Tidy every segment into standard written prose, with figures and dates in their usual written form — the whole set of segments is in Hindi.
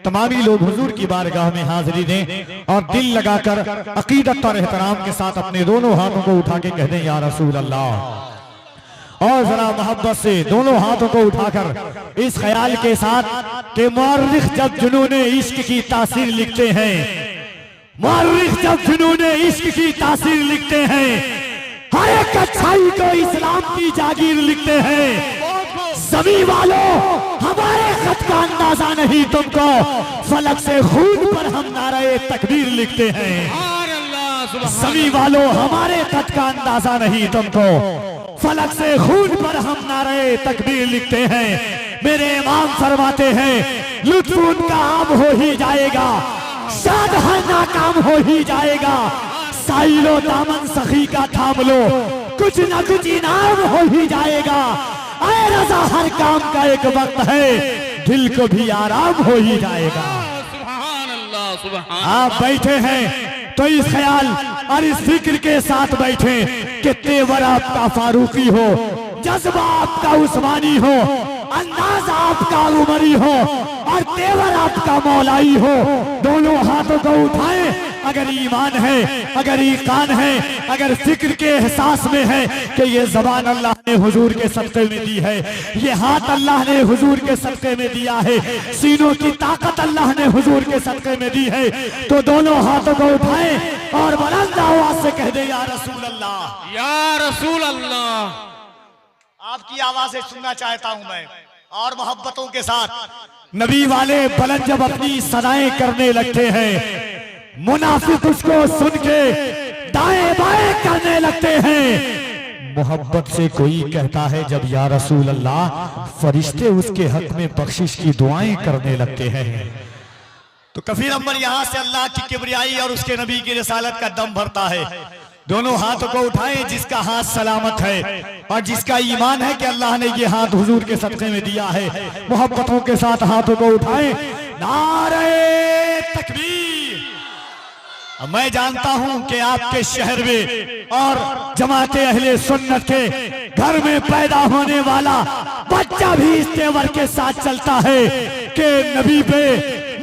तमामी लोग हुजूर की बारगाह में हाजिरी दें और दिल लगाकर अकीदत और एहतराम के साथ अपने दोनों हाथों को उठा के कह दें या रसूल अल्लाह। और जरा मोहब्बत से दोनों हाथों को उठाकर इस ख्याल के साथ कि मुअर्रिख जब जुनूने इश्क की तासीर लिखते हैं, मुअर्रिख जब जुनूने इश्क की तासीर लिखते हैं, हर एक अच्छाई को इस्लाम की जागीर लिखते हैं। ज़मीं वालों हमारे खत का अंदाजा नहीं तुमको, फलक से खून पर हम नारे तकबीर लिखते हैं। ज़मीं वालों हमारे खत का अंदाजा नहीं तुमको, फलक से खून पर हम नारे तकबीर लिखते हैं। मेरे इमाम फरमाते हैं लुत्फ उनका आम हो ही जाएगा, शाद है नाकाम हो ही जाएगा। साइलो दामन सखी का थाम लो, कुछ न कुछ इनाम हो ही जाएगा। ऐ रज़ा हर काम का एक वक्त है, दिल को भी आराम हो ही जाएगा। सुभान अल्लाह सुभान। आप बैठे हैं तो इस ख्याल और इस फिक्र के साथ बैठे कि तेवर आपका फारूकी हो, जज्बा आपका उस्मानी हो, अंदाज आपका उमरी हो और तेवर आपका मौलाई हो। दोनों हाथों को उठाएं अगर ईमान है, अगर ईकान है, अगर फिक्र के एहसास में है कि ये ज़बान अल्लाह ने हुजूर के सदक़े में दी है, ये हाथ अल्लाह ने हुजूर के सदक़े में दिया है, सीनों की ताकत अल्लाह ने हुजूर के सदक़े में दी है, तो दोनों हाथों को उठाएं और बुलंद आवाज से कह दे या रसूल अल्लाह, या रसूल अल्लाह। आपकी आवाजें सुनना चाहता हूं मैं और मोहब्बतों के साथ। नबी वाले बुलंद जब अपनी सदाएं करने लगते हैं, मुनाफिक उसको सुन के दाएं बाएं करने लगते हैं। मोहब्बत से कोई कहता है जब या रसूल अल्लाह, फरिश्ते उसके हक में बख्शिश की दुआएं करने लगते हैं। तो कफीर नंबर यहाँ से अल्लाह की किबरियाई और उसके नबी की रिसालत का दम भरता है। दोनों हाथों को उठाएं जिसका हाथ सलामत है और जिसका ईमान है कि अल्लाह ने ये हाथ हुजूर के सदक़े में दिया है। मोहब्बतों के साथ हाथों को उठाएं, नारे तकबीर। मैं जानता हूं कि आपके शहर में और जमाते अहले सुन्नत के घर में पैदा होने वाला बच्चा भी इस तेवर के साथ चलता है कि नबी पे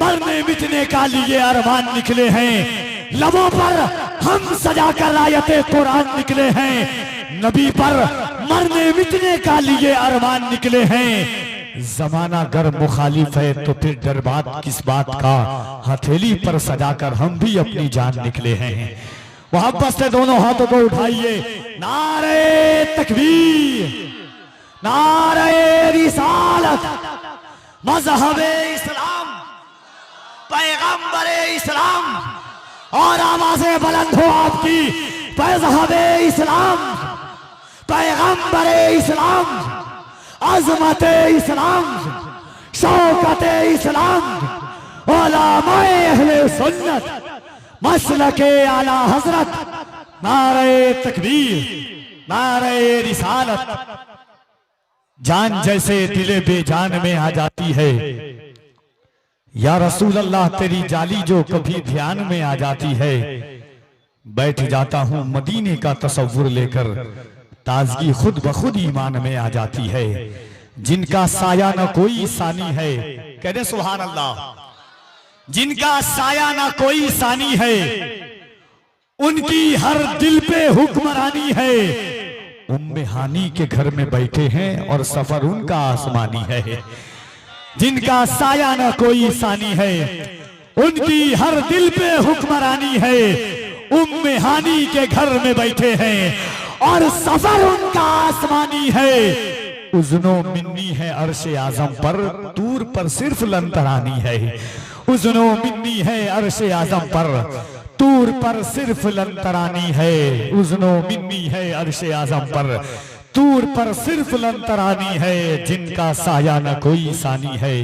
मरने मिटने का लिए अरमान निकले हैं। लबों पर हम सजा कर आयते कुरान निकले हैं, नबी पर मरने मिटने का लिए अरमान निकले हैं। जमाना अगर मुखालिफ है तो फिर डर बात किस बात का, हथेली पर सजाकर हम भी अपनी जान निकले हैं। मोहब्बत से दोनों हाथों को उठाइए, नारे तकबीर, नारे रिसालत, मज़हबे इस्लाम, पैगंबरे इस्लाम। और आवाजें बुलंद हो आपकी, मज़हबे इस्लाम, पैगंबरे इस्लाम, अज़मत इस्लाम, शौकत इस्लाम, उलमाए अहले सुन्नत, मसलके आला हजरत, नारे तकबीर, नारे रिसालत। जान जैसे दिले बेजान में आ जाती है, या रसूल अल्लाह तेरी जाली जो कभी ध्यान में आ जाती है। बैठ जाता हूं मदीने का तसव्वुर लेकर, ताजगी खुद ब खुद ईमान में आ जाती है। जिनका साया न कोई सानी है, कह दे सुभान अल्लाह। जिनका साया न कोई सानी है, उनकी हर दिल पे हुक्मरानी है। उम्मे हानी के घर में बैठे हैं और सफर उनका आसमानी है। जिनका साया न कोई सानी है, उनकी हर दिल पे हुक्मरानी है। उम्मे हानी के घर में बैठे हैं और सफर उनका आसमानी है। उज़्नो मिन्नी है अर्शे आज़म पर, दूर पर सिर्फ लंतरानी है। उज़्नो मिन्नी है अर्शे आज़म पर, दूर पर सिर्फ लंतरानी है। उज़्नो मिन्नी है अर्शे आज़म पर, दूर पर सिर्फ लंतरानी है। जिनका साया न कोई सानी है,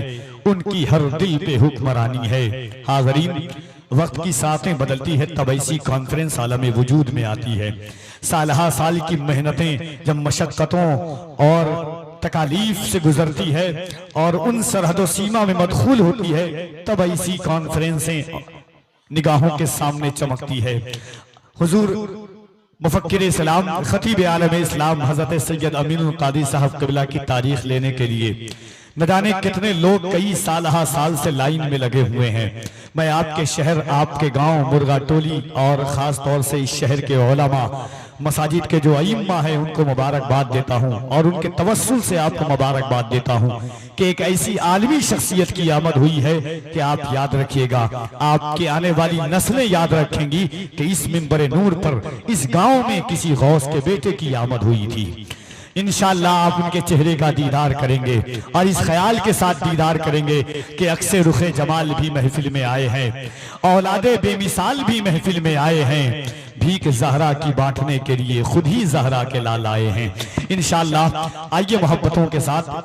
उनकी हर दिल पे हुक्मरानी है। हाज़रीन, वक्त की साथें बदलती है, तबैसी कॉन्फ्रेंस आलम वजूद में आती है। सालहा साल की मेहनतें जब मशक्क़तों और तकालीफ से गुजरती है और उन सरहदों सीमा में मदखूल होती है, तबैसी कॉन्फ्रेंसें निगाहों के सामने चमकती है। हुजूर मुफक्किर इस्लाम, खतीब आलम इस्लाम हज़रत सैयद अमीनुल क़ादी साहब क़िबला की तारीख लेने के लिए न जाने कितने लोग कई साल से लाइन में लगे हुए हैं। मैं आपके शहर, आपके गांव मुर्गा टोली और ख़ास तौर से इस शहर के उलमा, मसाजिद के जो अइम्मा है उनको मुबारकबाद देता हूं और उनके तवस्सुल से आपको मुबारकबाद देता हूं कि एक ऐसी आलमी शख्सियत की आमद हुई है कि आप याद रखिएगा, आपके आने वाली नस्लें याद रखेंगी कि इस मिंबर नूर पर इस गांव में किसी गौस के बेटे की आमद हुई थी। इंशाअल्लाह आप उनके चेहरे का दीदार करेंगे और इस ख्याल के साथ दीदार करेंगे कि अक्से रुखे जमाल भी महफिल में आए हैं, औलादे बेमिसाल भी महफिल में आए हैं, भीख ज़हरा की बांटने के लिए खुद ही ज़हरा के लाल आए हैं। इंशाअल्लाह आइए मोहब्बतों के साथ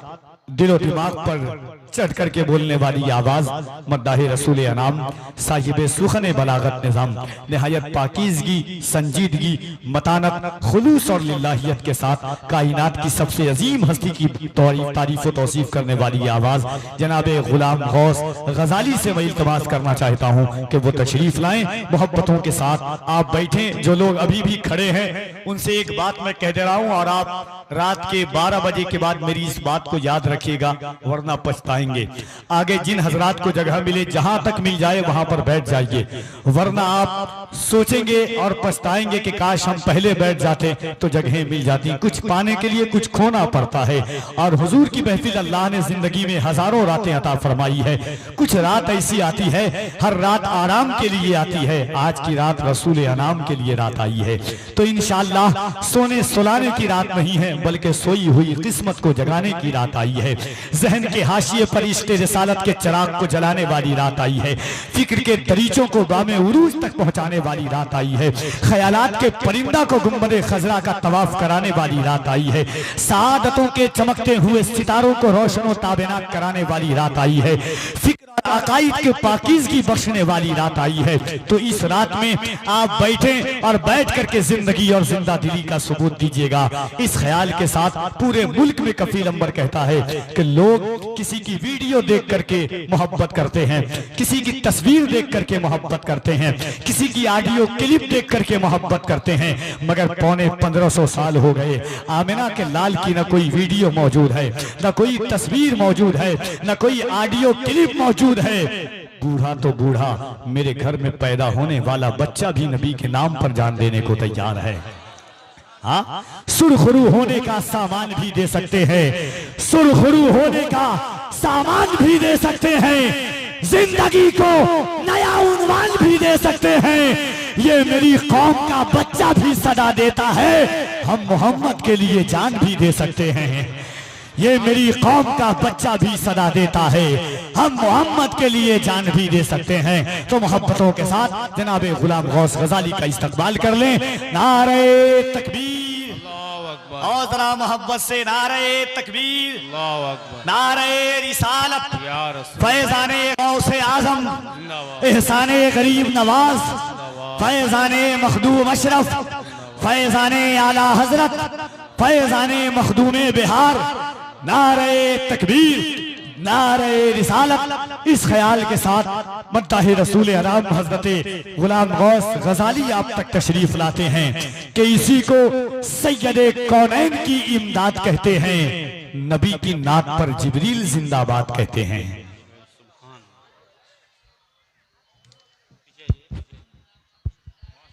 दिलो दिमाग पर चढ़ करके बोलने वाली आवाज मद्दाहे रसूल अनाम साहिब सुखन बलागत निज़ाम, निहायत पाकीज़गी, संजीदगी, मतानत, खुलूस और लिल्लाहियत के साथ कायनात की सबसे अजीम हस्ती की तारीफ व तौसीफ करने वाली आवाज जनाब गुलाम गौस गजाली से मैं इल्तिमास करना चाहता हूँ कि वो तशरीफ लाएं मोहब्बतों के साथ। आप बैठें, जो लोग अभी भी खड़े हैं उनसे एक बात मैं कह दे रहा हूँ और आप रात के 12 बजे के बाद मेरी इस बात को याद रखिएगा वरना पछताएंगे। आगे जिन हजरात को जगह मिले, जहां तक मिल जाए वहां पर बैठ जाइए, वरना आप सोचेंगे और पछताएंगे कि काश हम पहले बैठ जाते तो जगहें मिल जाती। कुछ पाने के लिए कुछ खोना पड़ता है और हुजूर की महफिल अल्लाह ने जिंदगी में हजारों रातें अता फरमाई है। कुछ रात ऐसी आती है, हर रात आराम के लिए आती है, आज की रात रसूल अनाम के लिए रात आई है। तो इंशाअल्लाह सोने सुलाने की रात नहीं है बल्कि सोई हुई किस्मत को जगाने की रात आई है। जहन के हाशिए पर इश्क़े रिसालत के चिराग को जलाने वाली रात आई है। फिक्र के दरीचों को बामे उरूज तक पहुंचाने वाली रात आई है। ख्यालात के परिंदा को गुंबदे खजरा का तवाफ कराने वाली रात आई है। सादतों के चमकते हुए सितारों को रोशन व ताबेनात कराने वाली रात आई है। अकाईद के पाकीज़गी बख्शने वाली रात आई है। तो इस रात में आप बैठें और बैठ करके जिंदगी और जिंदा दिली का सबूत दीजिएगा। इस ख्याल के साथ पूरे मुल्क में कफील अंबर कहता है कि लोग किसी की वीडियो देख करके मोहब्बत करते हैं, किसी की तस्वीर देख करके मोहब्बत करते हैं, किसी की ऑडियो क्लिप देख करके मोहब्बत करते हैं, मगर पौने 1500 साल हो गए आमिना के लाल की न कोई वीडियो मौजूद है, न कोई तस्वीर मौजूद है, न कोई ऑडियो क्लिप मौजूद है। बूढ़ा तो बूढ़ा, मेरे घर में पैदा होने वाला बच्चा भी नबी के नाम पर जान देने को तैयार है। हाँ, सुरखरू होने का सामान भी दे सकते हैं, सुरखरू होने का सामान भी दे सकते हैं, जिंदगी को नया उन्वान भी दे सकते हैं। ये मेरी कौम का बच्चा भी सदा देता है, हम मोहम्मद के लिए जान भी दे सकते हैं। ये मेरी कौम का बच्चा भी सदा देता है, हम मोहम्मद के लिए जान भी दे सकते हैं। तो मोहब्बतों के साथ जनाब गुलाम गौस गजाली का इस्तकबाल कर लें। नारे तकबीर, और जरा मोहब्बत से नारे तकबीर, नारे रिसालत, फैज़ाने गौसे आजम, एहसाने गरीब नवाज, फैज़ाने मखदूम अशरफ, फैज़ाने आला हजरत, फैज़ाने मखदूमे बिहार, नारे तकबीर, नारे रिसालत। इस ख्याल के साथ मद्दाहे रसूल अनाम हजरत गुलाम गौस गजाली आप तक तशरीफ लाते हैं कि इसी को सैयदे कौनैन की इमदाद कहते हैं, नबी की नात पर जिब्रील जिंदाबाद कहते हैं।